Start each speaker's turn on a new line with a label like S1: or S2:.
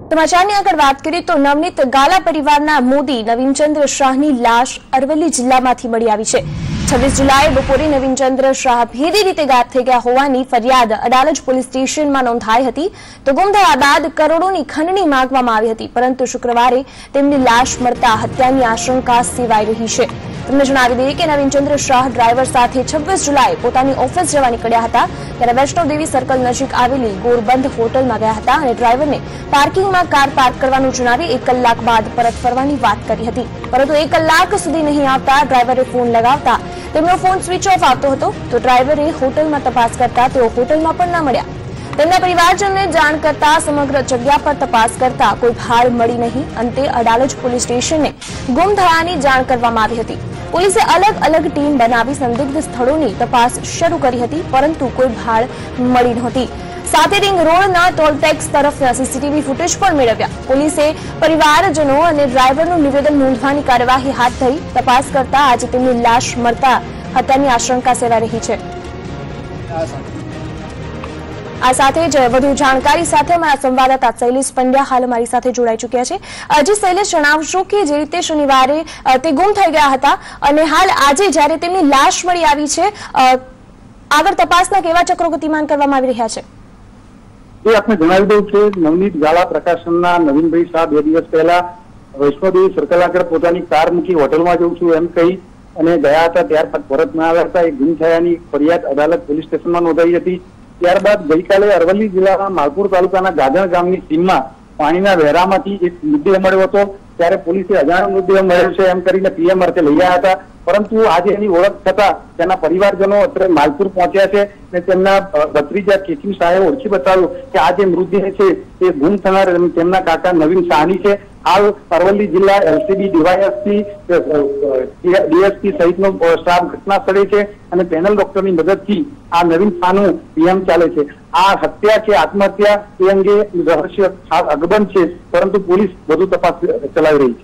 S1: સમાચારની આગળ વાત કરીએ તો નવનીત ગાલા પરિવારના મોદી નવીનચંદ્ર શાહની લાશ અરવલ્લી જિલ્લામાંથી મળી આવી છે। 26 જુલાઈએ બપોરે નવીનચંદ્ર શાહ ભેદી રીતે ગાયબ થઈ ગયા હોવાની ફરિયાદ અડાલજ પોલીસ સ્ટેશનમાં નોંધાઈ હતી। તો ગુમ થયા બાદ કરોડોની ખંડણી માંગવામાં આવી હતી, પરંતુ શુક્રવારે તેમની લાશ મળતા હત્યાની આશંકા સેવાઈ રહી છે। તમને જણાવી દઈએ કે નવીનચંદ્ર શાહ ડ્રાઈવર સાથે 26 જુલાઈએ પોતાની ઓફિસ જવા નીકળ્યા હતા, ત્યારે વૈષ્ણોદેવી સર્કલ નજીક આવેલી ગોરબંધ હોટલમાં ગયા હતા અને ડ્રાઈવરને પાર્કિંગમાં કાર પાર્ક કરવાનું જણાવી 1 કલાક બાદ પરત ફરવાની વાત કરી હતી, પરંતુ 1 કલાક સુધી નહીં આવતા ડ્રાઈવરે ફોન લગાવતા તેમનો ફોન સ્વિચ ઓફ આવતો હતો। તો ડ્રાઈવરે હોટલમાં તપાસ કરતા તેઓ હોટલમાં પણ ન મળ્યા। તેમના પરિવારજનોને જાણ કરતા સમગ્ર જગ્યા પર તપાસ કરતા કોઈ ભાળ મળી નહીં। અંતે અડાલજ પોલીસ સ્ટેશનને ગુમ થયાની જાણ કરવામાં આવી હતી। પોલીસે અલગ અલગ ટીમ બનાવી સંદિગ્ધ સ્થળોની તપાસ શરૂ કરી હતી, પરંતુ કોઈ ભાળ મળી નહોતી। સાથે રિંગ રોડના ટોલ ટેક્સ તરફના સીસીટીવી ફૂટેજ પણ મેળવ્યા। પોલીસે પરિવારજનો અને ડ્રાઈવરનું નિવેદન નોંધવાની કાર્યવાહી હાથ ધરી તપાસ કરતા આજે તેમની લાશ મળતા હત્યાની આશંકા સેવાઈ રહી છે। આ સાથે જ વધુ જાણકારી સાથે અમારા સંવાદદાતા શૈલેષ પંડ્યા હાલ અમારી સાથે જોડાઈ ચૂક્યા છે। હજી શૈલેષ, જણાવશો કે જે રીતે શનિવારે તે ગુમ થઈ ગયા હતા અને હાલ આજે જ્યારે તેમની લાશ મળી આવી છે, આગળ તપાસના કેવા ચક્રો ગતિમાન કરવામાં આવી રહ્યા છે?
S2: આપને જણાવી દઉં કે નવનીત ગાલા પ્રકાશનના નવીનભાઈ શાહ 2 દિવસ પહેલા વૈષ્ણોદેવી સર્કલ આગળ પોતાની કાર મૂકી હોટલમાં જઉં છું એમ કહી અને ગયા હતા। ત્યારબાદ પરત ના આવ્યા હતા। એ ગુમ થયાની ફરિયાદ અદાલત પોલીસ સ્ટેશનમાં નોંધાઈ હતી। ત્યારબાદ ગઈકાલે અરવલ્લી જિલ્લાના માલપુર તાલુકાના ગાજણ ગામની સીમમાં પાણીના વહેરામાંથી એક મૃતદેહ મળ્યો હતો, ત્યારે પોલીસે અજાણ્યો મૃતદેહ મળ્યો છે એમ કરીને પીએમ અર્થે લઈ આવ્યા હતા, પરંતુ આજે એની ઓળખ થતા તેના પરિવારજનો અત્યારે માલપુર પહોંચ્યા છે અને તેમના ભત્રીજા કેસિમ શાહે ઓળખી બતાવ્યું કે આ જે મૃતદેહ છે એ ગુમ થનાર તેમના કાકા નવીન શાહની છે। હાલ અરવલ્લી જિલ્લા એલસીબી ડીએસપી સહિતનો સ્ટાફ ઘટના સ્થળે છે અને પેનલ ડોક્ટરની મદદથી આ નવીન શાહનું પીએમ ચાલે છે। આ હત્યા કે આત્મહત્યા એ અંગે રહસ્ય ખાસ અકબંધ છે, પરંતુ પોલીસ વધુ તપાસ ચલાવી રહી છે।